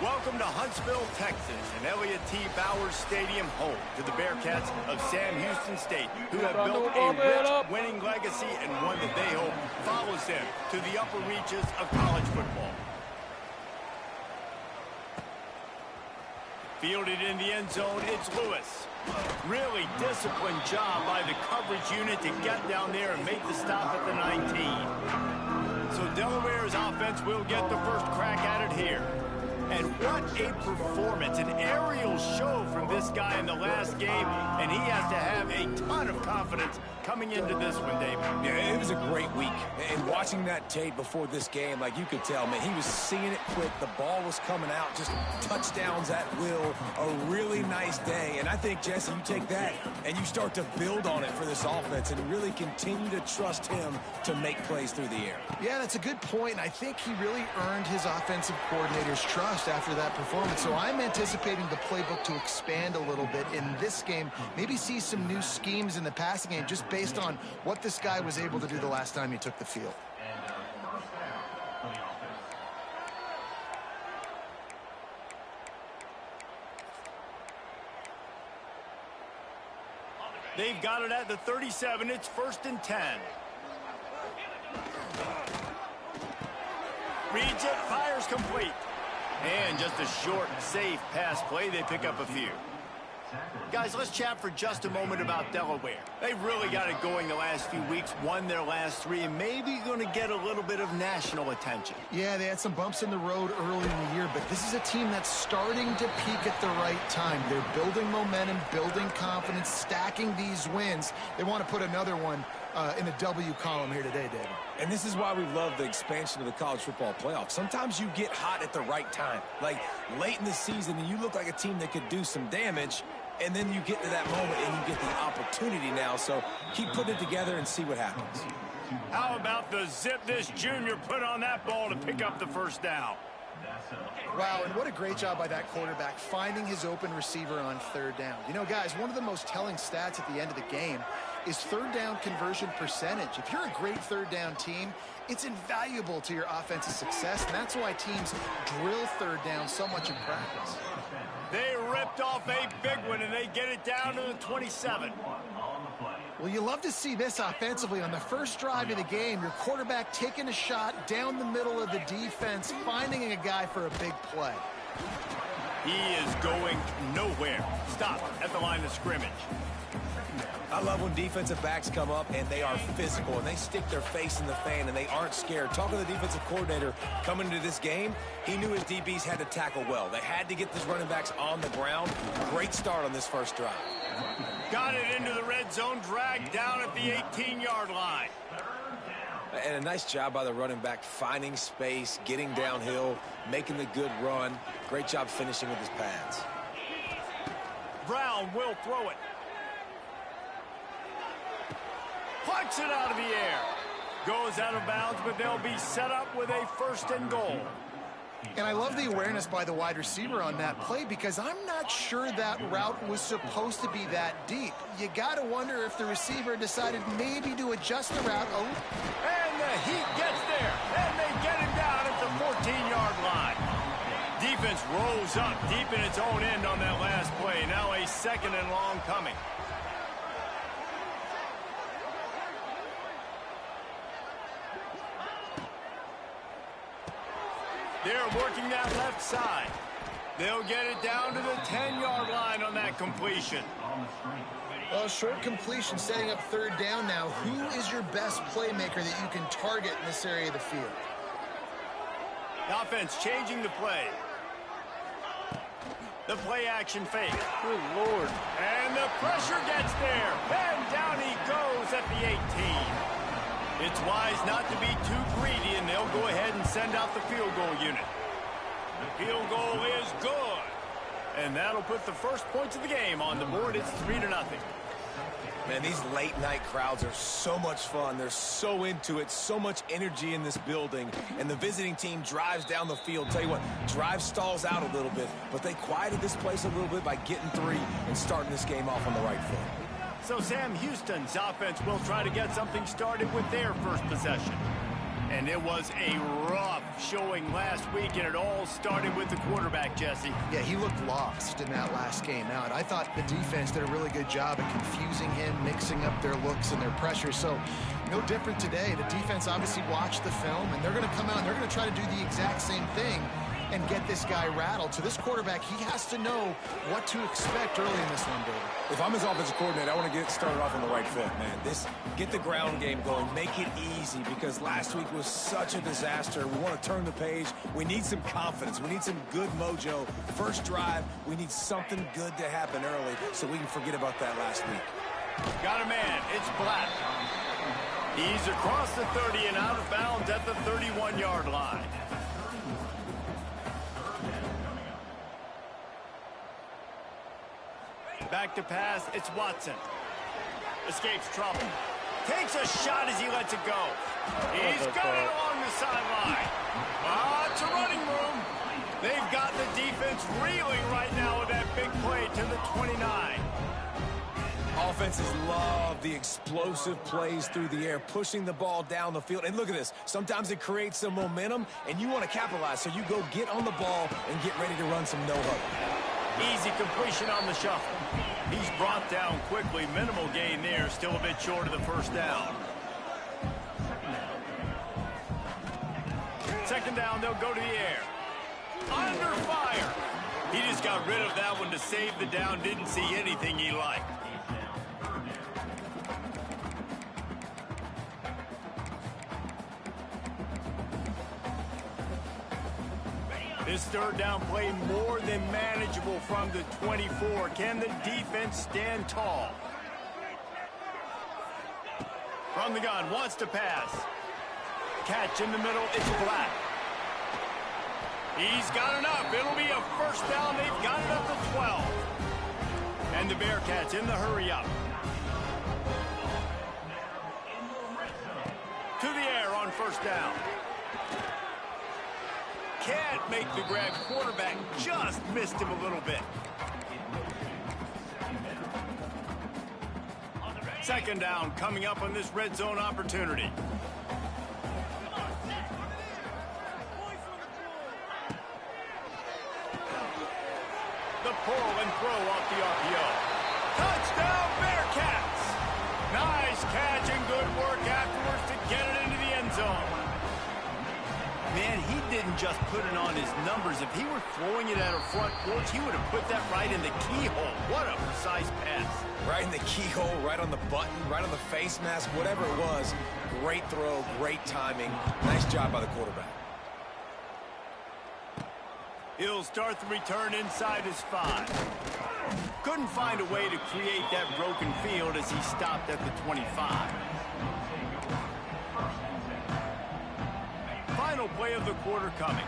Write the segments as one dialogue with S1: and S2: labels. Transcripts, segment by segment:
S1: Welcome to Huntsville, Texas, and Elliott T. Bowers Stadium, home to the Bearcats of Sam Houston State, who have built a rich winning legacy and one that they hope follows them to the upper reaches of college football. Fielded in the end zone, it's Lewis. Really disciplined job by the coverage unit to get down there and make the stop at the 19. So Delaware's offense will get the first crack at it here. And what a performance, an aerial show from this guy in the last game, and he has to have a ton of confidence coming into this one, David.
S2: Yeah, it was a great week. And watching that tape before this game, like you could tell, man, he was seeing it quick. The ball was coming out, just touchdowns at will. A really nice day. And I think, Jesse, you take that and you start to build on it for this offense and really continue to trust him to make plays through the air.
S3: Yeah, that's a good point. And I think he really earned his offensive coordinator's trust after that performance. So I'm anticipating the playbook to expand a little bit in this game. Maybe see some new schemes in the passing game just based on what this guy was able to do the last time he took the field.
S1: They've got it at the 37. It's 1st and 10. Reads it, fires complete. And just a short, safe pass play. They pick up a few. Guys, let's chat for just a moment about Delaware. They've really got it going the last few weeks, won their last 3, and maybe going to get a little bit of national attention.
S3: Yeah, they had some bumps in the road early in the year, but this is a team that's starting to peak at the right time. They're building momentum, building confidence, stacking these wins. They want to put another one in the W column here today, David.
S2: And this is why we love the expansion of the college football playoff. Sometimes you get hot at the right time. Like late in the season, and you look like a team that could do some damage, and then you get to that moment and you get the opportunity now. So keep putting it together and see what happens.
S1: How about the zip this junior put on that ball to pick up the first down?
S3: Wow, and what a great job by that quarterback finding his open receiver on 3rd down. You know, guys, one of the most telling stats at the end of the game is 3rd down conversion percentage. If you're a great 3rd down team, it's invaluable to your offensive success, and that's why teams drill 3rd down so much in practice.
S1: They ripped off a big one, and they get it down to the 27.
S3: Well, you love to see this offensively on the first drive of the game. Your quarterback taking a shot down the middle of the defense, finding a guy for a big play.
S1: He is going nowhere. Stop at the line of scrimmage.
S2: I love when defensive backs come up and they are physical and they stick their face in the fan and they aren't scared. Talking to the defensive coordinator coming into this game, he knew his DBs had to tackle well. They had to get these running backs on the ground. Great start on this first drive.
S1: Got it into the red zone, dragged down at the 18-yard line.
S2: And a nice job by the running back finding space, getting downhill, making the good run. Great job finishing with his pads.
S1: Brown will throw it. Plucks it out of the air. Goes out of bounds, but they'll be set up with a 1st and goal.
S3: And I love the awareness by the wide receiver on that play because I'm not sure that route was supposed to be that deep. You got to wonder if the receiver decided maybe to adjust the route. Oh.
S1: And the heat gets there, and they get him down at the 14-yard line. Defense rolls up deep in its own end on that last play. Now a 2nd and long coming. They're working that left side. They'll get it down to the 10-yard line on that completion.
S3: Well, short completion setting up 3rd down now. Who is your best playmaker that you can target in this area of the field?
S1: The offense changing the play. The play action fake.
S3: Good Lord.
S1: And the pressure gets there. And down he goes at the 18. It's wise not to be too greedy, and they'll go ahead and send out the field goal unit. The field goal is good. And that'll put the first points of the game on the board. It's 3-0.
S2: Man, these late-night crowds are so much fun. They're so into it, so much energy in this building. And the visiting team drives down the field. Tell you what, drive stalls out a little bit, but they quieted this place a little bit by getting 3 and starting this game off on the right foot.
S1: So Sam Houston's offense will try to get something started with their first possession. And it was a rough showing last week, and it all started with the quarterback, Jesse.
S3: Yeah, he looked lost in that last game out. I thought the defense did a really good job at confusing him, mixing up their looks and their pressure. So no different today. The defense obviously watched the film, and they're going to come out and they're going to try to do the exact same thing and get this guy rattled. So this quarterback, he has to know what to expect early in this one, David.
S2: If I'm his offensive coordinator, I want to get started off on the right foot, man. Get the ground game going. Make it easy, because last week was such a disaster. We want to turn the page. We need some confidence. We need some good mojo. First drive, we need something good to happen early so we can forget about that last week.
S1: Got a man. It's Black. He's across the 30 and out of bounds at the 31-yard line. Back to pass, it's Watson. Escapes trouble. Takes a shot as he lets it go. He's got it along the sideline. It's a running room. They've got the defense reeling right now with that big play to the 29.
S2: Offenses love the explosive plays through the air, pushing the ball down the field. And look at this. Sometimes it creates some momentum, and you want to capitalize. So you go get on the ball and get ready to run some no-huddle.
S1: Easy completion on the shuffle. He's brought down quickly. Minimal gain there. Still a bit short of the first down. Second down, they'll go to the air. Under fire. He just got rid of that one to save the down. Didn't see anything he liked. This third down play more than manageable from the 24. Can the defense stand tall? From the gun, wants to pass. Catch in the middle, it's Black. He's got enough. It'll be a first down. They've got it up to 12. And the Bearcats in the hurry up. To the air on first down. Can't make the grab. Quarterback just missed him a little bit. Second down coming up on this red zone opportunity. The pull and throw off the RPO. Touchdown Bearcats! Nice catch and good work afterwards to get it into the end zone. Man, he didn't just put it on his numbers. If he were throwing it at a front porch, he would have put that right in the keyhole. What a precise pass.
S2: Right in the keyhole, right on the button, right on the face mask, whatever it was. Great throw, great timing. Nice job by the quarterback.
S1: He'll start the return inside his 5. Couldn't find a way to create that broken field as he stopped at the 25. Final play of the quarter coming.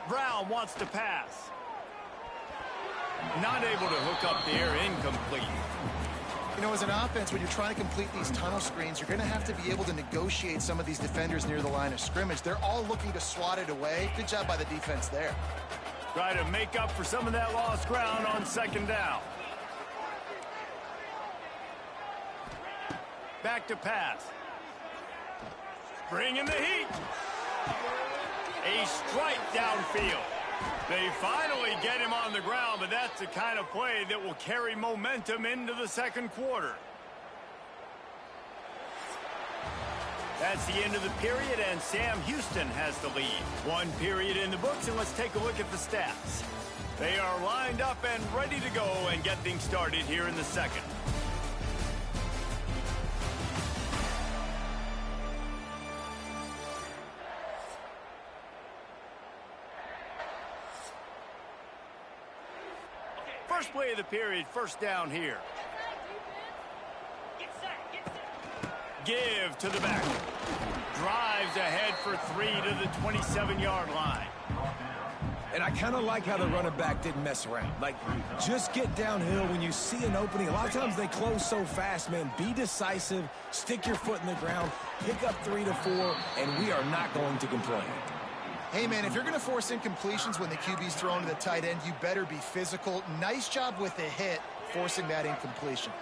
S1: Brown wants to pass. Not able to hook up there, incomplete.
S3: You know, as an offense, when you're trying to complete these tunnel screens, you're going to have to be able to negotiate some of these defenders near the line of scrimmage. They're all looking to swat it away. Good job by the defense there.
S1: Try to make up for some of that lost ground on second down. Back to pass. Bringing the heat. A strike downfield. They finally get him on the ground, but that's the kind of play that will carry momentum into the second quarter. That's the end of the period, and Sam Houston has the lead. One period in the books, and let's take a look at the stats. They are lined up and ready to go and get things started here in the second. First play of the period, first down here. Give to the back. Drives ahead for 3 to the 27-yard line.
S2: And I kind of like how the running back didn't mess around. Like, just get downhill when you see an opening. A lot of times they close so fast, man. Be decisive, stick your foot in the ground, pick up 3 to 4, and we are not going to complain.
S3: Hey, man, if you're going to force incompletions when the QB's thrown to the tight end, you better be physical. Nice job with the hit. forcing that incompletion.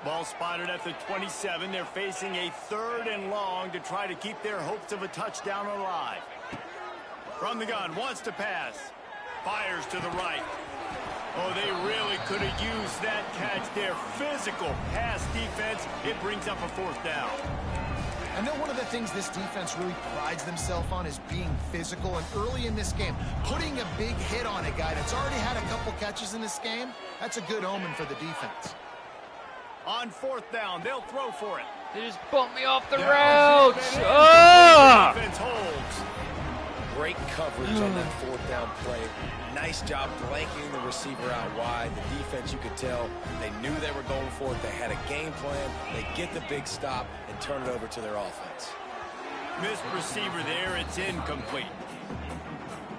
S1: Ball spotted at the 27. They're facing a 3rd and long to try to keep their hopes of a touchdown alive. From the gun, wants to pass. Fires to the right. Oh, they really could have used that catch there. Physical pass defense. It brings up a 4th down.
S3: I know one of the things this defense really prides themselves on is being physical. And early in this game, putting a big hit on a guy that's already had a couple catches in this game, that's a good omen for the defense.
S1: On 4th down, they'll throw for it.
S4: They just bumped me off the route. Oh!
S1: The defense holds.
S2: Great coverage on that 4th down play. Nice job blanking the receiver out wide. The defense, you could tell, they knew they were going for it. They had a game plan. They get the big stop and turn it over to their offense.
S1: Missed receiver there. It's incomplete.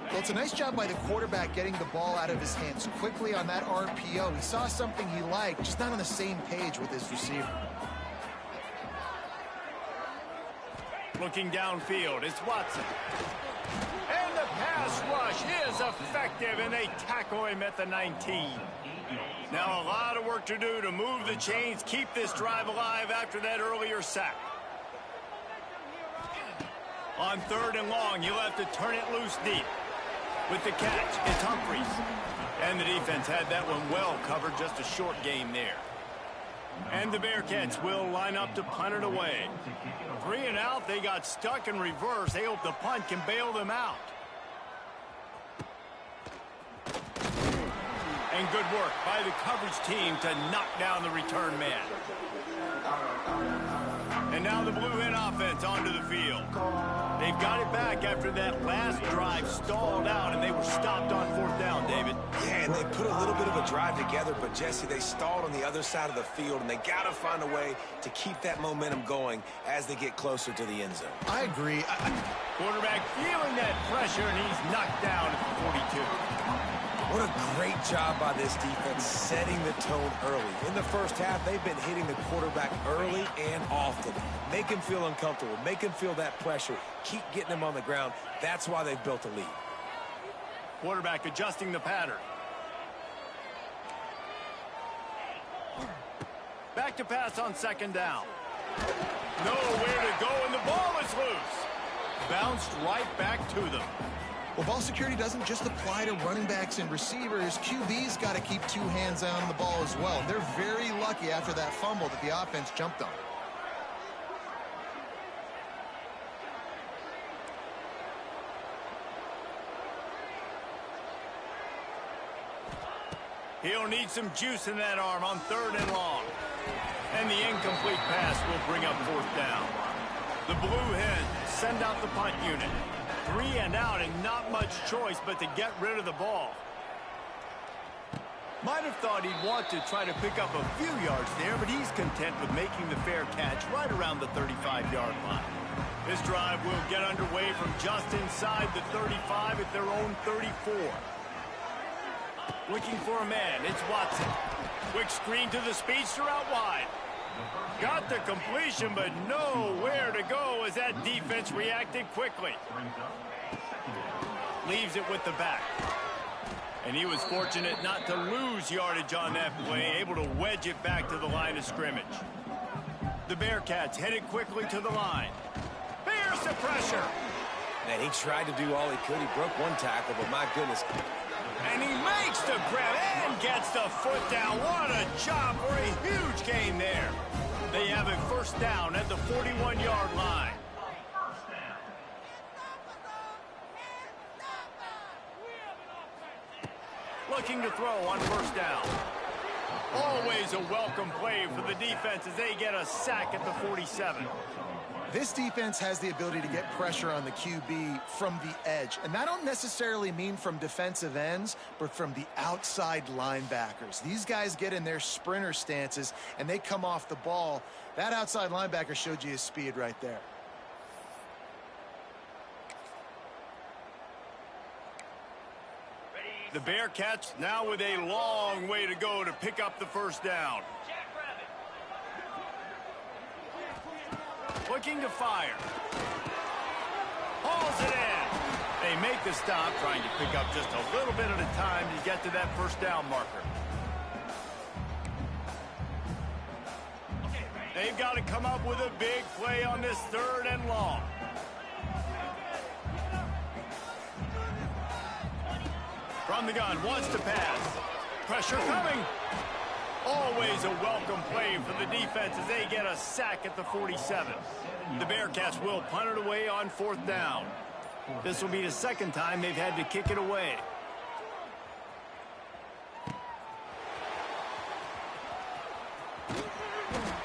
S3: Well, it's a nice job by the quarterback getting the ball out of his hands quickly on that RPO. He saw something he liked, just not on the same page with his receiver.
S1: Looking downfield, it's Watson. And the pass rush is effective, and they tackle him at the 19. Now a lot of work to do to move the chains, keep this drive alive after that earlier sack. On 3rd and long, you'll have to turn it loose deep. With the catch, it's Humphries. And the defense had that one well covered, just a short game there. And the Bearcats will line up to punt it away. 3 and out, they got stuck in reverse. They hope the punt can bail them out. And good work by the coverage team to knock down the return man. And now the Blue Hen offense onto the field. They've got it back after that last drive stalled out, and they were stopped on 4th down, David.
S2: Yeah, and they put a little bit of a drive together, but, Jesse, they stalled on the other side of the field, and they got to find a way to keep that momentum going as they get closer to the end zone.
S3: I agree.
S1: Quarterback feeling that pressure, and he's knocked down at the 42.
S2: What a great job by this defense setting the tone early. In the first half, they've been hitting the quarterback early and often. Make him feel uncomfortable. Make him feel that pressure. Keep getting him on the ground. That's why they've built a lead.
S1: Quarterback adjusting the pattern. Back to pass on 2nd down. Nowhere to go, and the ball is loose. Bounced right back to them.
S3: Well, ball security doesn't just apply to running backs and receivers. QB's got to keep 2 hands on the ball as well. They're very lucky after that fumble that the offense jumped on.
S1: He'll need some juice in that arm on 3rd and long. And the incomplete pass will bring up 4th down. The Blue Hens send out the punt unit. 3 and out, and not much choice but to get rid of the ball. Might have thought he'd want to try to pick up a few yards there, but he's content with making the fair catch right around the 35-yard line. This drive will get underway from just inside the 35 at their own 34. Looking for a man, it's Watson. Quick screen to the speedster out wide. Got the completion, but nowhere to go as that defense reacted quickly. Leaves it with the back. And he was fortunate not to lose yardage on that play, able to wedge it back to the line of scrimmage. The Bearcats headed quickly to the line. Here's the pressure.
S2: And he tried to do all he could. He broke one tackle, but my goodness.
S1: And he makes the grab and gets the foot down. What a job for a huge gain there. They have a 1st down at the 41-yard line. Looking to throw on 1st down. Always a welcome play for the defense as they get a sack at the 47.
S3: This defense has the ability to get pressure on the QB from the edge. And that don't necessarily mean from defensive ends, but from the outside linebackers. These guys get in their sprinter stances, and they come off the ball. That outside linebacker showed you his speed right there.
S1: The Bearcats now with a long way to go to pick up the 1st down. Looking to fire. Hauls it in. They make the stop, trying to pick up just a little bit at a time to get to that 1st down marker. They've got to come up with a big play on this 3rd and long. From the gun, wants to pass. Pressure coming. Always a welcome play for the defense as they get a sack at the 47. The Bearcats will punt it away on 4th down. This will be the 2nd time they've had to kick it away.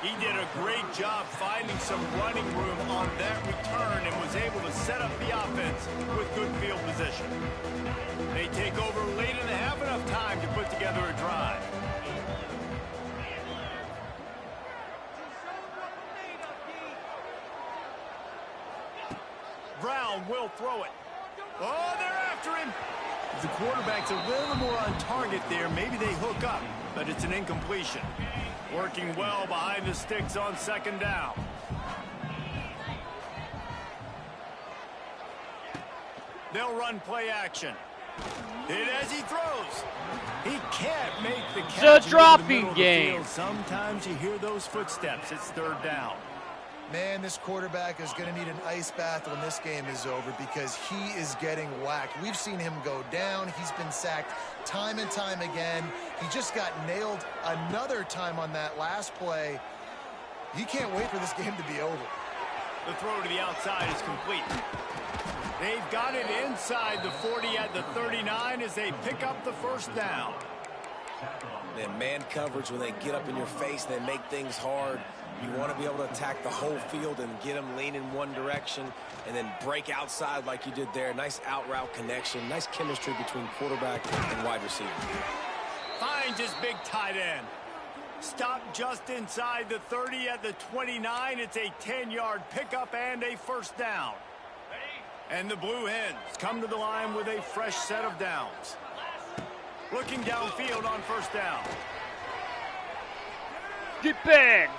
S1: He did a great job finding some running room on that return and was able to set up the offense with good field position. They take over late in the half, enough time to put together a drive. Brown will throw it. Oh, they're after him. If the quarterback's a little more on target there, maybe they hook up, but it's an incompletion. Working well behind the sticks on 2nd down. They'll run play action. Hit as he throws. He can't make the catch.
S4: It's a dropping game.
S1: Sometimes you hear those footsteps. It's 3rd down.
S3: Man, this quarterback is going to need an ice bath when this game is over because he is getting whacked. We've seen him go down. He's been sacked time and time again. He just got nailed another time on that last play. He can't wait for this game to be over.
S1: The throw to the outside is complete. They've got it inside the 40 at the 39 as they pick up the 1st down.
S2: Man coverage, when they get up in your face, they make things hard. You want to be able to attack the whole field and get them lean in one direction and then break outside like you did there. Nice out route connection. Nice chemistry between quarterback and wide receiver.
S1: Finds his big tight end. Stop just inside the 30 at the 29. It's a 10-yard pickup and a 1st down. And the Blue Hens come to the line with a fresh set of downs. Looking downfield on 1st down.
S4: Get bagged.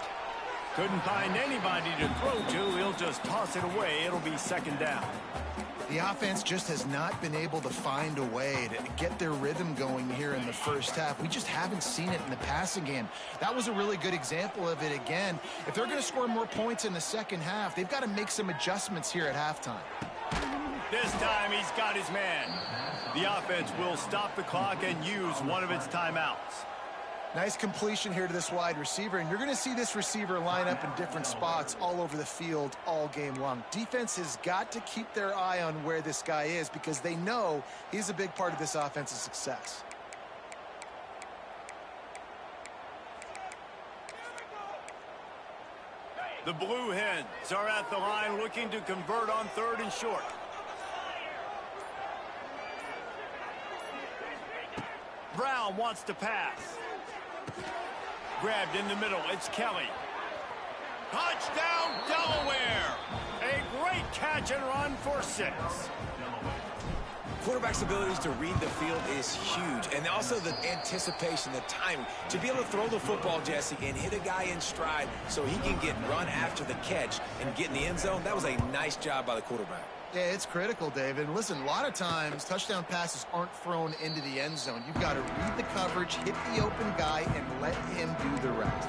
S1: Couldn't find anybody to throw to. He'll just toss it away. It'll be 2nd down.
S3: The offense just has not been able to find a way to get their rhythm going here in the 1st half. We just haven't seen it in the passing game. That was a really good example of it again. If they're going to score more points in the 2nd half, they've got to make some adjustments here at halftime.
S1: This time he's got his man. The offense will stop the clock and use one of its timeouts.
S3: Nice completion here to this wide receiver, and you're going to see this receiver line up in different spots all over the field all game long. Defense has got to keep their eye on where this guy is because they know he's a big part of this offense's success.
S1: The Blue Hens are at the line looking to convert on 3rd and short. Brown wants to pass. Grabbed in the middle. It's Kelly. Touchdown, Delaware. A great catch and run for 6.
S2: Quarterback's abilities to read the field is huge, and also the anticipation, the timing. To be able to throw the football, Jesse, and hit a guy in stride so he can get run after the catch and get in the end zone, that was a nice job by the quarterback.
S3: Yeah, it's critical, David. Listen, a lot of times touchdown passes aren't thrown into the end zone. You've got to read the coverage, hit the open guy, and let him do the rest.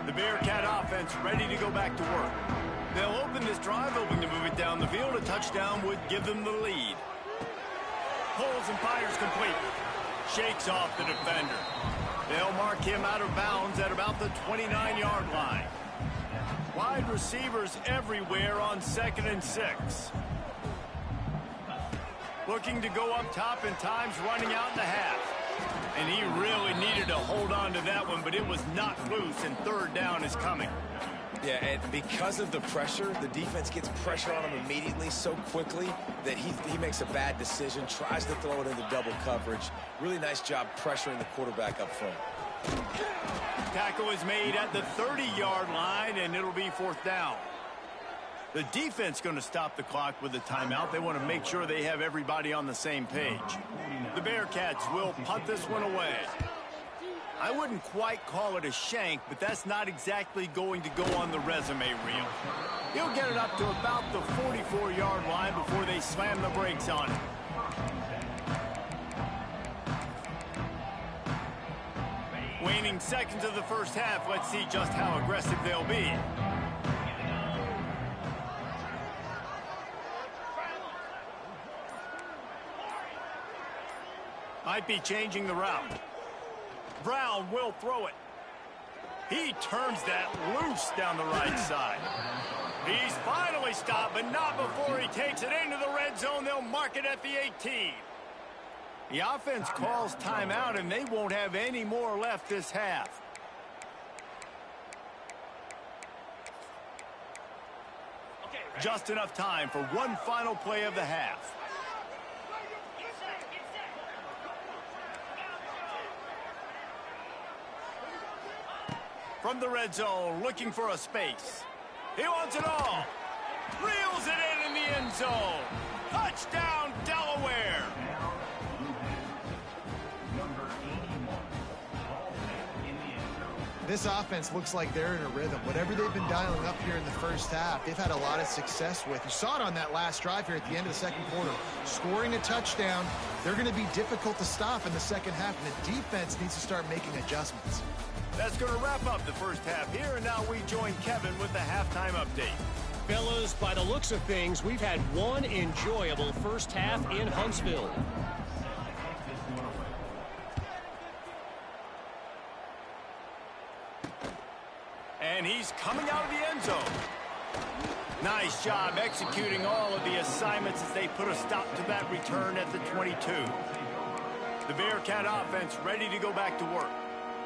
S1: The Bearcat offense ready to go back to work. They'll open this drive, hoping to move it down the field. A touchdown would give them the lead. Pulls and fires complete. Shakes off the defender. They'll mark him out of bounds at about the 29-yard line. Wide receivers everywhere on 2nd and 6. Looking to go up top and times running out in the half. And he really needed to hold on to that one, but it was not loose, and 3rd down is coming.
S2: Yeah, and because of the pressure, the defense gets pressure on him immediately so quickly that he makes a bad decision, tries to throw it into double coverage. Really nice job pressuring the quarterback up front.
S1: Tackle is made at the 30-yard line, and it'll be 4th down. The defense going to stop the clock with a timeout. They want to make sure they have everybody on the same page. The Bearcats will punt this one away. I wouldn't quite call it a shank, but that's not exactly going to go on the resume reel. He'll get it up to about the 44-yard line before they slam the brakes on it. remaining seconds of the first half. Let's see just how aggressive they'll be. Might be changing the route. Brown will throw it. He turns that loose down the right side. He's finally stopped, but not before he takes it into the red zone. They'll mark it at the 18. The offense calls timeout, and they won't have any more left this half. Just enough time for one final play of the half. From the red zone, looking for a space. He wants it all. Reels it in the end zone. Touchdown, Delaware.
S3: This offense looks like they're in a rhythm. Whatever they've been dialing up here in the first half, they've had a lot of success with. You saw it on that last drive here at the end of the second quarter. Scoring a touchdown, they're going to be difficult to stop in the second half, and the defense needs to start making adjustments.
S1: That's going to wrap up the first half here, and now we join Kevin with the halftime update.
S5: Fellas, by the looks of things, we've had one enjoyable first half in Huntsville.
S1: And he's coming out of the end zone. Nice job executing all of the assignments as they put a stop to that return at the 22. The Bearcat offense ready to go back to work.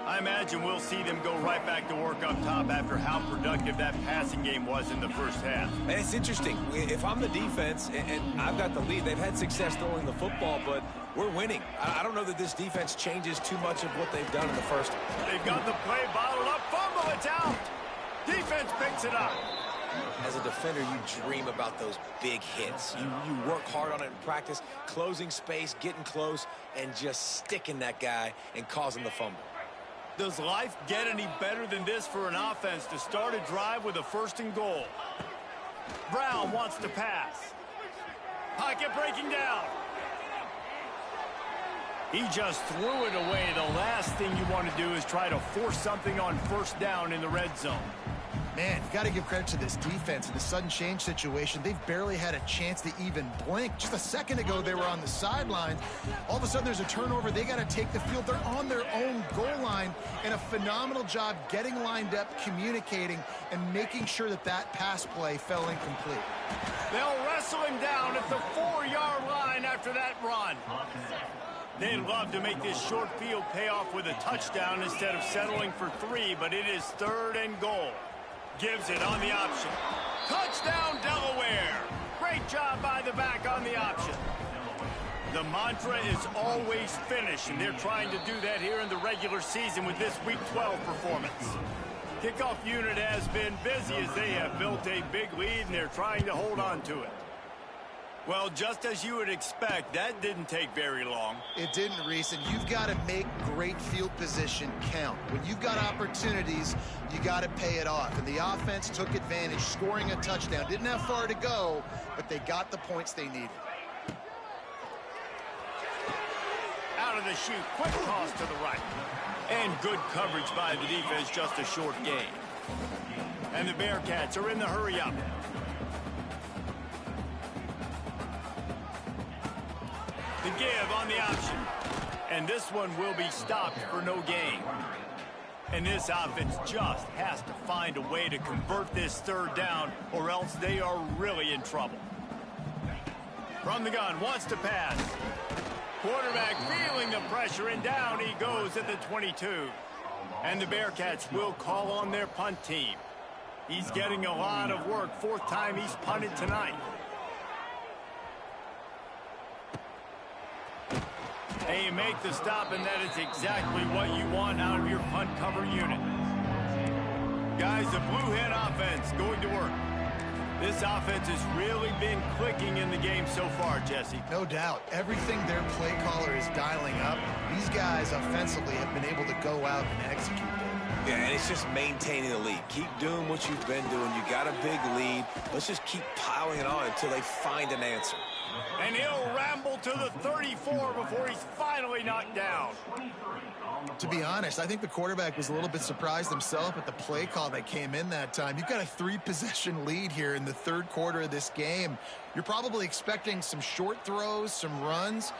S1: I imagine we'll see them go right back to work up top after how productive that passing game was in the first half.
S2: And it's interesting. If I'm the defense and I've got the lead, they've had success throwing the football, but we're winning. I don't know that this defense changes too much of what they've done in the first.
S1: They've got the play bottled up. Fumble, it's out. Defense picks it up.
S2: As a defender, you dream about those big hits. You work hard on it in practice, closing space, getting close, and just sticking that guy and causing the fumble.
S1: Does life get any better than this for an offense to start a drive with a 1st and goal? Brown wants to pass. Pocket breaking down. He just threw it away. The last thing you want to do is try to force something on 1st down in the red zone.
S3: Man, you got to give credit to this defense. In the sudden change situation, they've barely had a chance to even blink. Just a second ago, they were on the sidelines. All of a sudden, there's a turnover. They got to take the field. They're on their own goal line, and a phenomenal job getting lined up, communicating, and making sure that that pass play fell incomplete.
S1: They'll wrestle him down at the 4-yard line after that run. They'd love to make this short field pay off with a touchdown instead of settling for 3, but it is 3rd and goal. Gives it on the option. Touchdown, Delaware. Great job by the back on the option. The mantra is always finish, and they're trying to do that here in the regular season with this Week 12 performance. Kickoff unit has been busy as they have built a big lead, and they're trying to hold on to it. Well, just as you would expect, that didn't take very long.
S3: It didn't, Reese, and you've got to make great field position count. When you've got opportunities, you got to pay it off. And the offense took advantage, scoring a touchdown. Didn't have far to go, but they got the points they needed.
S1: Out of the chute, quick toss to the right. And good coverage by the defense, just a short gain. And the Bearcats are in the hurry-up. The give on the option. And this one will be stopped for no gain. And this offense just has to find a way to convert this 3rd down, or else they are really in trouble. From the gun, wants to pass. Quarterback feeling the pressure, and down he goes at the 22. And the Bearcats will call on their punt team. He's getting a lot of work. 4th time he's punted tonight. And you make the stop, and that is exactly what you want out of your punt cover unit. Guys, the Blue Hen offense going to work. This offense has really been clicking in the game so far, Jesse.
S3: No doubt. Everything their play caller is dialing up, these guys offensively have been able to go out and execute it.
S2: Yeah, and it's just maintaining the lead. Keep doing what you've been doing. You got a big lead. Let's just keep piling it on until they find an answer.
S1: And he'll ramble to the 35. floor before he's finally knocked down.
S3: To be honest, I think the quarterback was a little bit surprised himself at the play call that came in that time. You've got a 3-possession lead here in the third quarter of this game. You're probably expecting some short throws, some runs.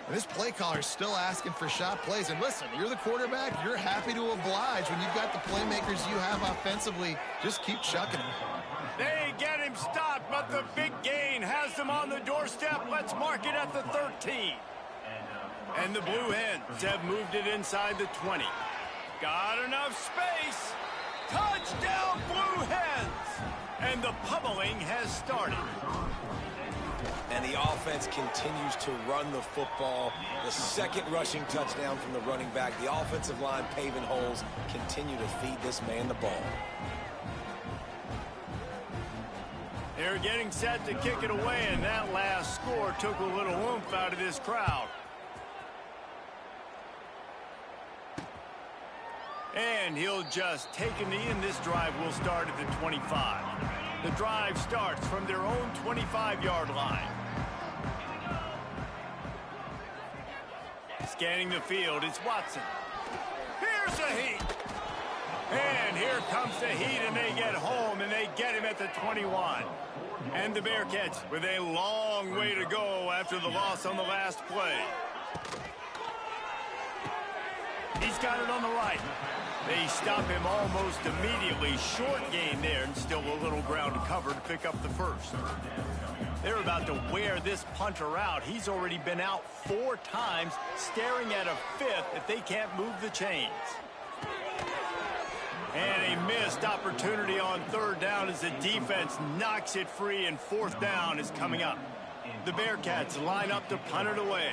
S3: And this play caller is still asking for shot plays. And listen, you're the quarterback. You're happy to oblige when you've got the playmakers you have offensively. Just keep chucking them.
S1: They get him stopped, but the big gain has them on the doorstep. Let's mark it at the 13. And the Blue Hens have moved it inside the 20. Got enough space. Touchdown, Blue Hens. And the pummeling has started.
S2: And the offense continues to run the football. The second rushing touchdown from the running back. The offensive line paving holes. Continue to feed this man the ball.
S1: They're getting set to kick it away, and that last score took a little oomph out of this crowd. And he'll just take a knee, and this drive will start at the 25. The drive starts from their own 25-yard line. Scanning the field, it's Watson. Here's the heat. And here comes the heat, and they get home, and they get him at the 21. And the Bearcats with a long way to go after the loss on the last play. He's got it on the right. They stop him almost immediately. Short gain there, and still a little ground to cover to pick up the first. They're about to wear this punter out. He's already been out 4 times, staring at a 5th if they can't move the chains. And a missed opportunity on 3rd down as the defense knocks it free, and 4th down is coming up. The Bearcats line up to punt it away.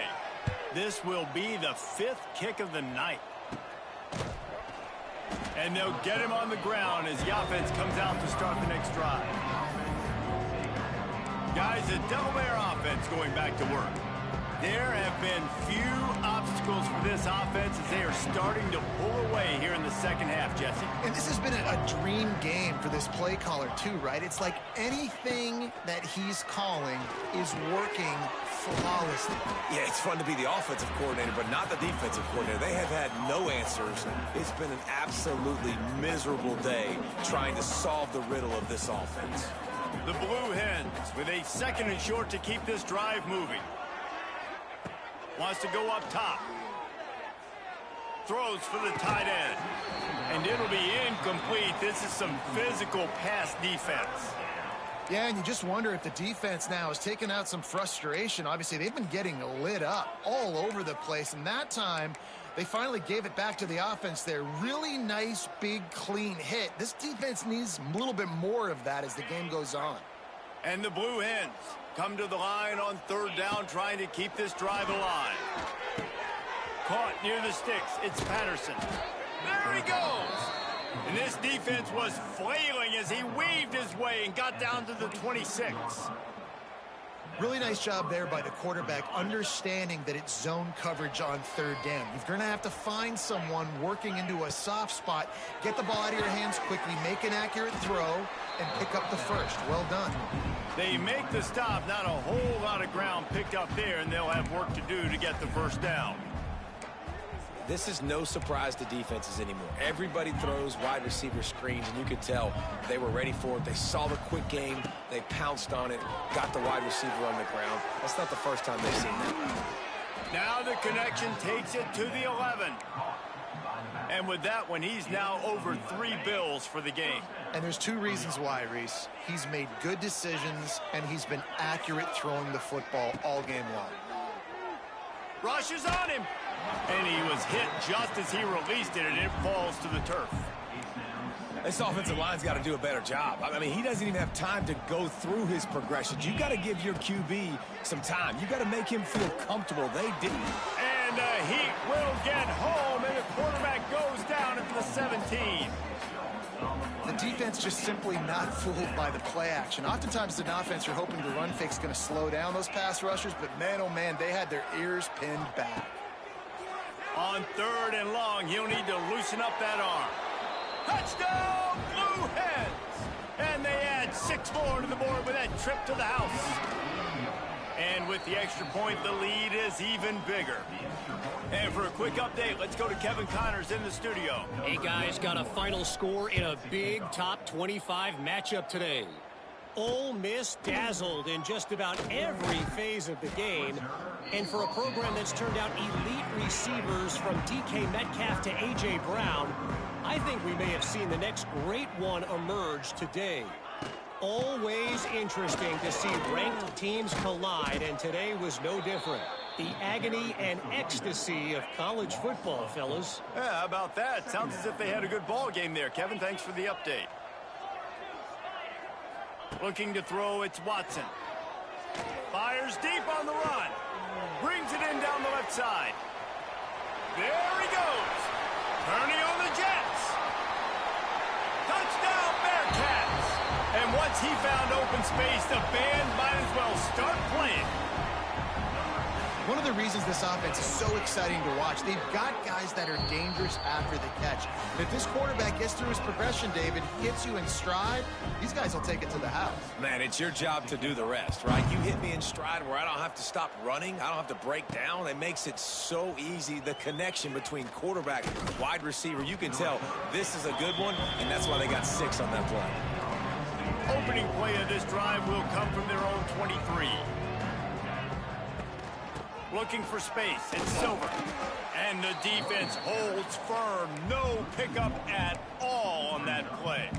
S1: This will be the 5th kick of the night. And they'll get him on the ground as the offense comes out to start the next drive. Guys, the Delaware offense going back to work. There have been few obstacles for this offense as they are starting to pull away here in the second half, Jesse.
S3: And this has been a dream game for this play caller too, right? It's like anything that he's calling is working flawlessly.
S2: Yeah, it's fun to be the offensive coordinator, but not the defensive coordinator. They have had no answers. It's been an absolutely miserable day trying to solve the riddle of this offense.
S1: The Blue Hens with a 2nd and short to keep this drive moving. Wants to go up top. Throws for the tight end. And it'll be incomplete. This is some physical pass defense.
S3: Yeah, and you just wonder if the defense now has taken out some frustration. Obviously, they've been getting lit up all over the place. And that time, they finally gave it back to the offense there. Really nice, big, clean hit. This defense needs a little bit more of that as the game goes on.
S1: And the Blue Hens come to the line on 3rd down, trying to keep this drive alive. Caught near the sticks. It's Patterson. There he goes. And this defense was flailing as he weaved his way and got down to the 26.
S3: Really nice job there by the quarterback, understanding that it's zone coverage on 3rd down. You're going to have to find someone working into a soft spot, get the ball out of your hands quickly, make an accurate throw, and pick up the first. Well done.
S1: They make the stop. Not a whole lot of ground picked up there, and they'll have work to do to get the first down.
S2: This is no surprise to defenses anymore. Everybody throws wide receiver screens, and you could tell they were ready for it. They saw the quick game. They pounced on it, got the wide receiver on the ground. That's not the first time they've seen that.
S1: Now the connection takes it to the 11. And with that one, he's now over 3 bills for the game.
S3: And there's 2 reasons why, Reese. He's made good decisions, and he's been accurate throwing the football all game long.
S1: Rushes on him. And he was hit just as he released it, and it falls to the turf.
S2: This offensive line's got to do a better job. I mean, he doesn't even have time to go through his progressions. You got to give your QB some time. You got to make him feel comfortable. They didn't.
S1: And Heat will get home, and the quarterback goes down at the 17.
S3: The defense just simply not fooled by the play action. Oftentimes, an offense, you're hoping the run fake's going to slow down those pass rushers, but man, oh man, they had their ears pinned back.
S1: On 3rd and long, he'll need to loosen up that arm. Touchdown, Blue Hens! And they add 6 more to the board with that trip to the house. And with the extra point, the lead is even bigger. And for a quick update, let's go to Kevin Connors in the studio.
S5: Hey, guys, got a final score in a big top 25 matchup today. Ole Miss dazzled in just about every phase of the game. And for a program that's turned out elite receivers from DK Metcalf to A.J. Brown, I think we may have seen the next great one emerge today. Always interesting to see ranked teams collide, and today was no different. The agony and ecstasy of college football, fellas.
S1: Yeah, how about that? Sounds as if they had a good ball game there. Kevin, thanks for the update. Looking to throw, it's Watson. Fires deep on the run. Brings it in down the left side. There he goes. Turning on the Jets. Touchdown, Bearcats. And once he found open space, the band might as well start playing.
S3: One of the reasons this offense is so exciting to watch, they've got guys that are dangerous after the catch. And if this quarterback gets through his progression, David, hits you in stride, these guys will take it to the house.
S2: Man, it's your job to do the rest, right? You hit me in stride where I don't have to stop running. I don't have to break down. It makes it so easy. The connection between quarterback and wide receiver, you can tell this is a good one, and that's why they got 6 on that play.
S1: Opening play of this drive will come from their own 23. Looking for space, it's Silver. And the defense holds firm. No pickup at all on that play.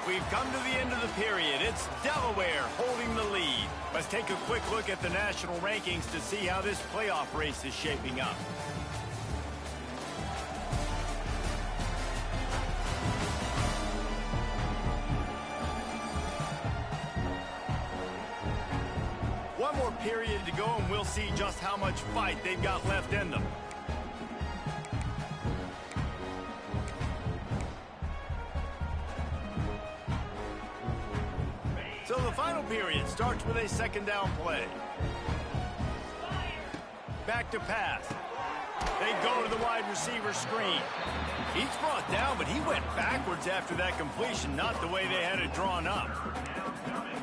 S1: We've come to the end of the period. It's Delaware holding the lead. Let's take a quick look at the national rankings to see how this playoff race is shaping up. One more period to go, and we'll see just how much fight they've got left in them. So the final period starts with a second down play. Back to pass. They go to the wide receiver screen. He's brought down, but he went backwards after that completion, not the way they had it drawn up.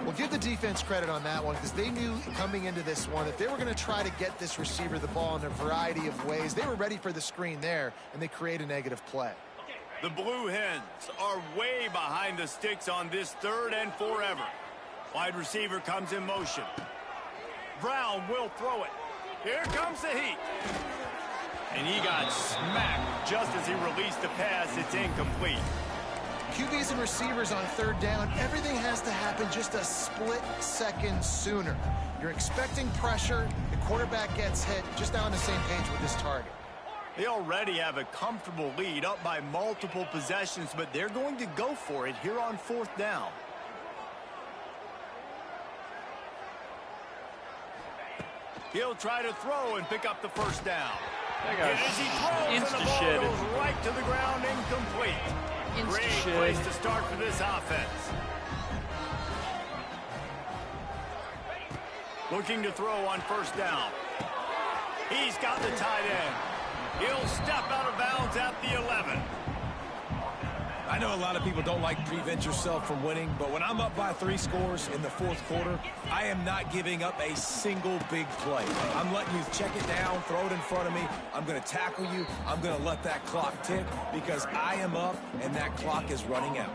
S3: Well, give the defense credit on that one because they knew coming into this one that they were going to try to get this receiver the ball in a variety of ways. They were ready for the screen there, and they create a negative play.
S1: The Blue Hens are way behind the sticks on this third and forever. Wide receiver comes in motion. Brown will throw it. Here comes the heat. And he got smacked just as he released the pass. It's incomplete.
S3: QBs and receivers on third down, everything has to happen just a split second sooner. You're expecting pressure, the quarterback gets hit, just now on the same page with this target.
S1: They already have a comfortable lead up by multiple possessions, but they're going to go for it here on fourth down. He'll try to throw and pick up the first down. And as he throws, and the ball goes right to the ground, incomplete. Great place to start for this offense. Looking to throw on first down. He's got the tight end. He'll step out of bounds at the 11.
S2: I know a lot of people don't like to prevent yourself from winning, but when I'm up by 3 scores in the fourth quarter, I am not giving up a single big play. I'm letting you check it down, throw it in front of me. I'm going to tackle you. I'm going to let that clock tick because I am up and that clock is running out.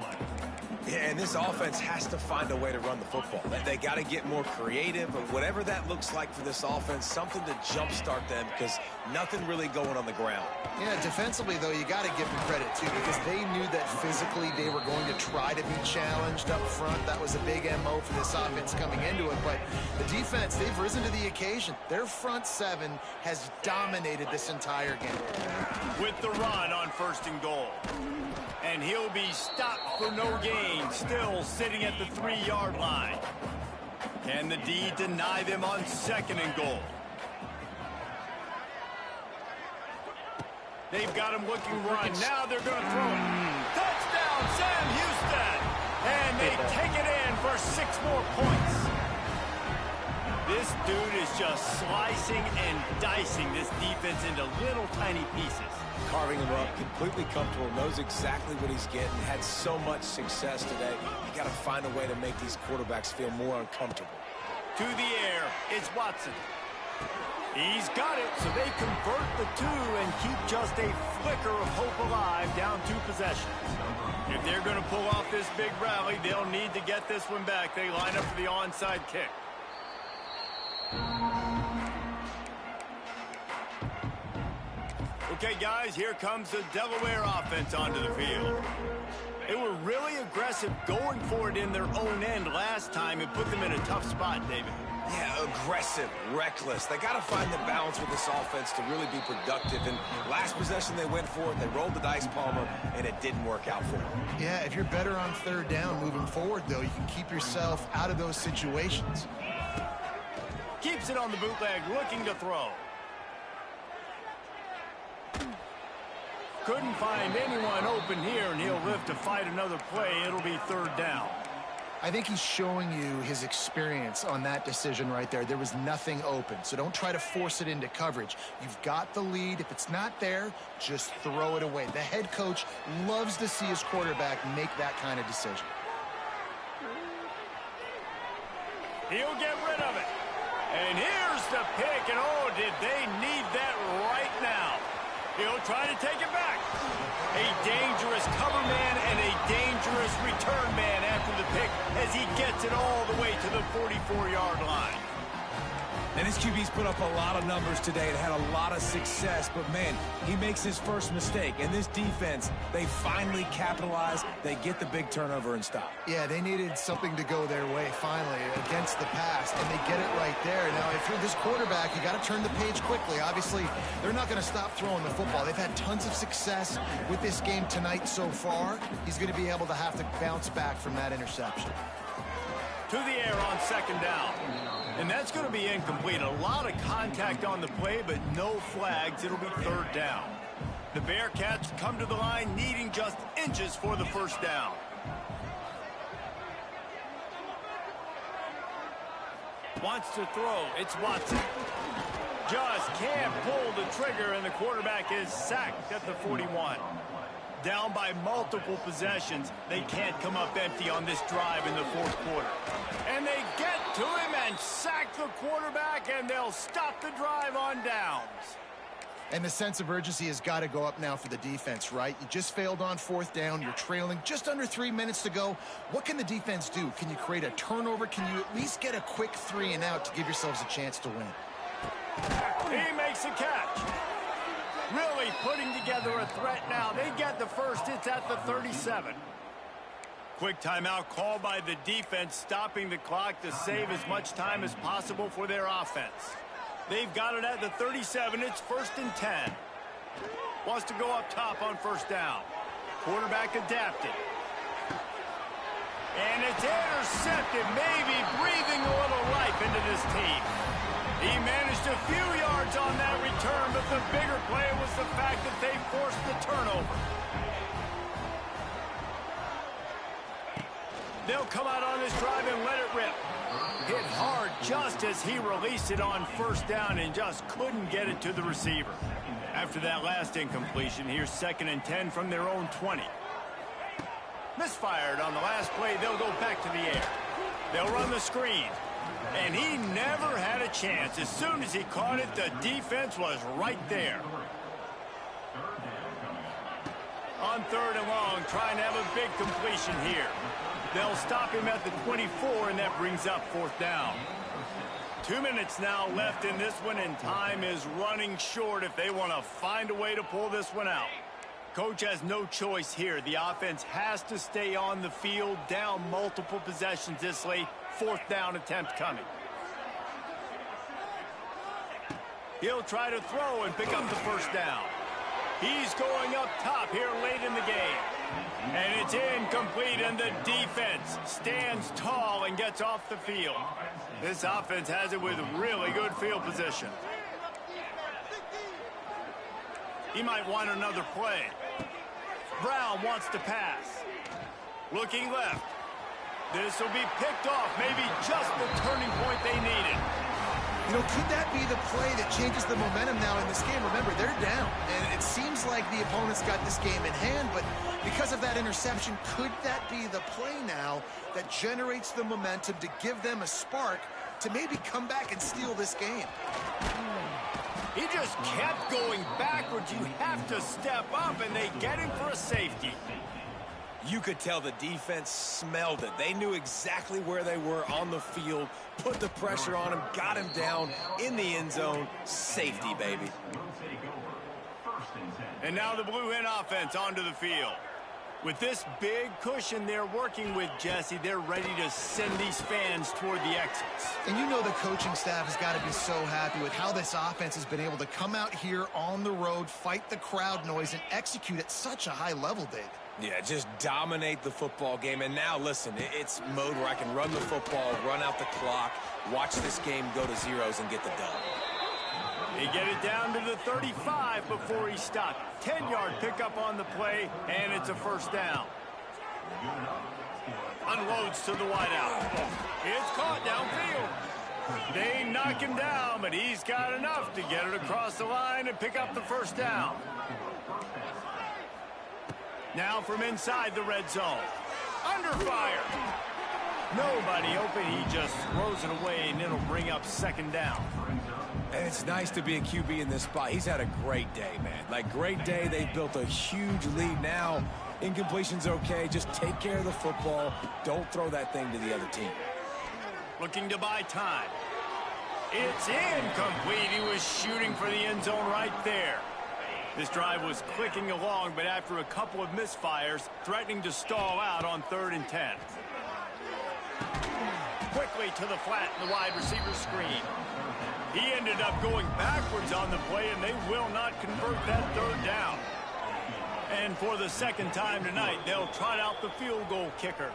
S2: Yeah, and this offense has to find a way to run the football. They got to get more creative, or whatever that looks like for this offense, something to jumpstart them because nothing really going on the ground.
S3: Yeah, defensively, though, you got to give them credit, too, because they knew that physically they were going to try to be challenged up front. That was a big MO for this offense coming into it. But the defense, they've risen to the occasion. Their front 7 has dominated this entire game.
S1: With the run on first and goal. And he'll be stopped for no gain, still sitting at the 3-yard line. Can the D deny them on second and goal? They've got him looking run. Now they're going to throw it. Touchdown, Sam Houston! And they take it in for 6 more points. This dude is just slicing and dicing this defense into little tiny pieces.
S2: Carving him up, completely comfortable, knows exactly what he's getting, had so much success today. You got to find a way to make these quarterbacks feel more uncomfortable.
S1: To the air, it's Watson. He's got it, so they convert the two and keep just a flicker of hope alive down 2 possessions. If they're going to pull off this big rally, they'll need to get this one back. They line up for the onside kick. Okay, guys, here comes the Delaware offense onto the field. They were really aggressive going for it in their own end last time and put them in a tough spot, David.
S2: Yeah, aggressive, reckless. They got to find the balance with this offense to really be productive. And last possession they went for it, they rolled the dice, Palmer, and it didn't work out for them.
S3: Yeah, if you're better on 3rd down moving forward, though, you can keep yourself out of those situations.
S1: Keeps it on the bootleg, looking to throw. Couldn't find anyone open here, and he'll live to fight another play. It'll be 3rd down.
S3: I think he's showing you his experience on that decision right there. There was nothing open, so don't try to force it into coverage. You've got the lead. If it's not there, just throw it away. The head coach loves to see his quarterback make that kind of decision.
S1: He'll get rid of it. And here's the pick, and oh, did they need that right now. He'll try to take it back. A dangerous cover man and a dangerous return man after the pick as he gets it all the way to the 44-yard line.
S2: And his QB's put up a lot of numbers today and had a lot of success, but man, he makes his first mistake. And this defense, they finally capitalize. They get the big turnover and stop.
S3: Yeah, they needed something to go their way finally against the pass, and they get it right there. Now, if you're this quarterback, you got to turn the page quickly. Obviously, they're not going to stop throwing the football. They've had tons of success with this game tonight so far. He's going to be able to have to bounce back from that interception.
S1: To the air on 2nd down. And that's going to be incomplete. A lot of contact on the play, but no flags. It'll be 3rd down. The Bearcats come to the line needing just inches for the 1st down. Wants to throw. It's Watson. Just can't pull the trigger, and the quarterback is sacked at the 41. Down by multiple possessions. They can't come up empty on this drive in the 4th quarter. And they get to him and sack the quarterback, and they'll stop the drive on downs.
S3: And the sense of urgency has got to go up now for the defense, right? You just failed on 4th down. You're trailing just under 3 minutes to go. What can the defense do? Can you create a turnover? Can you at least get a quick 3 and out to give yourselves a chance to win?
S1: He makes a catch. Really putting together a threat now. They get the first. It's at the 37. Quick timeout called by the defense, stopping the clock to save as much time as possible for their offense. They've got it at the 37. It's 1st and 10. Wants to go up top on 1st down. Quarterback adapted. And it's intercepted, maybe breathing a little life into this team. He managed a few yards on that return, but the bigger play was the fact that they forced the turnover. They'll come out on this drive and let it rip. Hit hard just as he released it on 1st down and just couldn't get it to the receiver. After that last incompletion, here's 2nd and 10 from their own 20. Misfired on the last play. They'll go back to the air. They'll run the screen. And he never had a chance. As soon as he caught it, the defense was right there. On 3rd and long, trying to have a big completion here. They'll stop him at the 24, and that brings up 4th down. 2 minutes now left in this one, and time is running short if they want to find a way to pull this one out. Coach has no choice here. The offense has to stay on the field, down multiple possessions this late. 4th down attempt coming. He'll try to throw and pick up the 1st down. He's going up top here late in the game. And it's incomplete, and the defense stands tall and gets off the field. This offense has it with really good field position. He might want another play. Brown wants to pass. Looking left. This will be picked off, maybe just the turning point they needed.
S3: You know, could that be the play that changes the momentum now in this game? Remember, they're down, and it seems like the opponent's got this game in hand, but because of that interception, could that be the play now that generates the momentum to give them a spark to maybe come back and steal this game?
S1: He just kept going backwards. You have to step up, and they get him for a safety.
S2: You could tell the defense smelled it. They knew exactly where they were on the field, put the pressure on him, got him down in the end zone. Safety, baby.
S1: And now the Blue Hen offense onto the field. With this big cushion they're working with, Jesse, they're ready to send these fans toward the exits.
S3: And you know the coaching staff has got to be so happy with how this offense has been able to come out here on the road, fight the crowd noise, and execute at such a high level, David.
S2: Yeah, just dominate the football game. And now, listen, it's mode where I can run the football, run out the clock, watch this game go to zeros and get the dub.
S1: He get it down to the 35 before he stopped. 10-yard pickup on the play, and it's a first down. Unloads to the wideout. It's caught downfield. They knock him down, but he's got enough to get it across the line and pick up the first down. Now from inside the red zone. Under fire. Nobody open. He just throws it away, and it'll bring up second down.
S2: And it's nice to be a QB in this spot. He's had a great day, man. Like, great day. They've built a huge lead now. Incompletion's okay. Just take care of the football. Don't throw that thing to the other team.
S1: Looking to buy time. It's incomplete. He was shooting for the end zone right there. This drive was clicking along, but after a couple of misfires, threatening to stall out on 3rd and 10. Quickly to the flat in the wide receiver screen. He ended up going backwards on the play, and they will not convert that 3rd down. And for the second time tonight, they'll trot out the field goal kicker.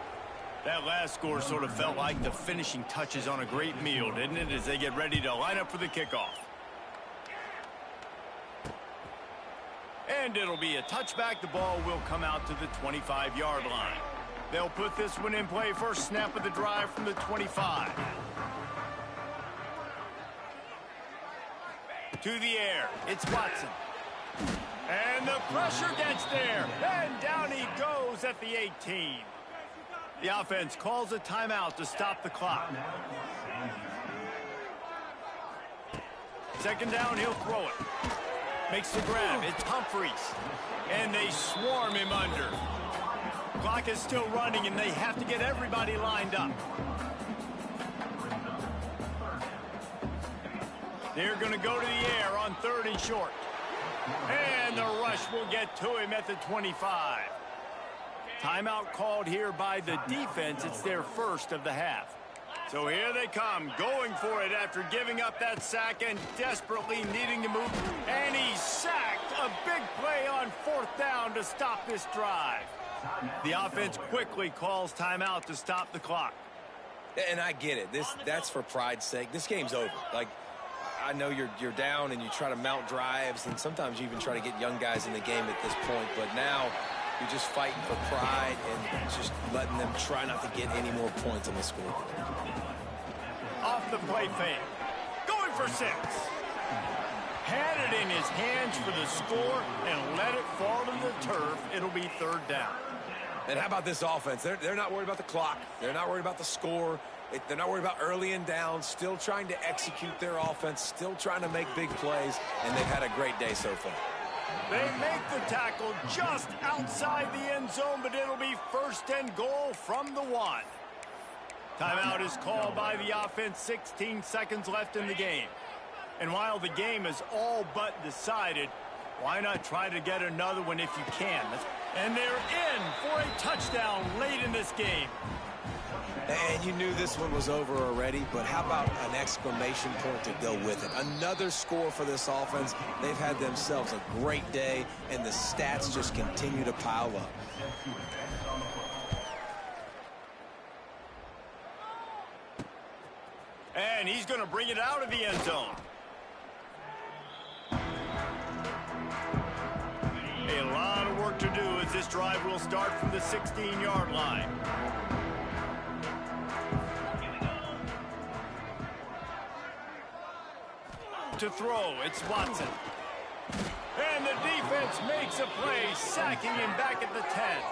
S1: That last score sort of felt like the finishing touches on a great meal, didn't it, as they get ready to line up for the kickoff. And it'll be a touchback. The ball will come out to the 25-yard line. They'll put this one in play. First snap of the drive from the 25. To the air. It's Watson. And the pressure gets there. And down he goes at the 18. The offense calls a timeout to stop the clock. Second down, he'll throw it. Makes the grab. It's Humphries. And they swarm him under. Clock is still running, and they have to get everybody lined up. They're going to go to the air on 3rd and short. And the rush will get to him at the 25. Timeout called here by the defense. It's their first of the half. So here they come, going for it after giving up that sack and desperately needing to move. And he's sacked. A big play on 4th down to stop this drive. The offense quickly calls timeout to stop the clock.
S2: And I get it. That's for pride's sake. This game's over. Like, I know you're down and you try to mount drives, and sometimes you even try to get young guys in the game at this point. But now you're just fighting for pride and just letting them try not to get any more points on the scoreboard.
S1: Off the play fake. Going for 6. Had it in his hands for the score and let it fall to the turf. It'll be 3rd down.
S2: And how about this offense? They're not worried about the clock. They're not worried about the score. They're not worried about early and down. Still trying to execute their offense. Still trying to make big plays. And they've had a great day so far.
S1: They make the tackle just outside the end zone, but it'll be 1st and goal from the 1. Timeout is called by the offense. 16 seconds left in the game. And while the game is all but decided, why not try to get another one if you can? And they're in for a touchdown late in this game.
S2: And you knew this one was over already, but how about an exclamation point to go with it? Another score for this offense. They've had themselves a great day, and the stats just continue to pile up.
S1: And he's going to bring it out of the end zone. A lot of work to do as this drive will start from the 16-yard line. to throw. It's Watson. And the defense makes a play, sacking him back at the 10.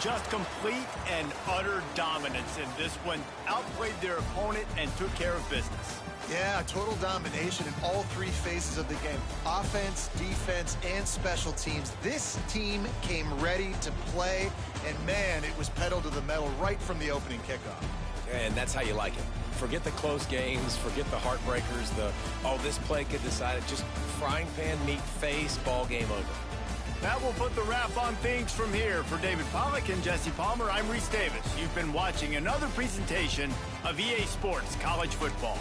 S1: Just complete and utter dominance in this one. Outplayed their opponent and took care of business.
S3: Yeah, total domination in all three phases of the game. Offense, defense, and special teams. This team came ready to play, and man, it was pedal to the metal right from the opening kickoff.
S2: And that's how you like it. Forget the close games, forget the heartbreakers, this play could decide it. Just frying pan, meat face, ball game over.
S1: That will put the wrap on things from here. For David Pollack and Jesse Palmer, I'm Reese Davis. You've been watching another presentation of EA Sports College Football.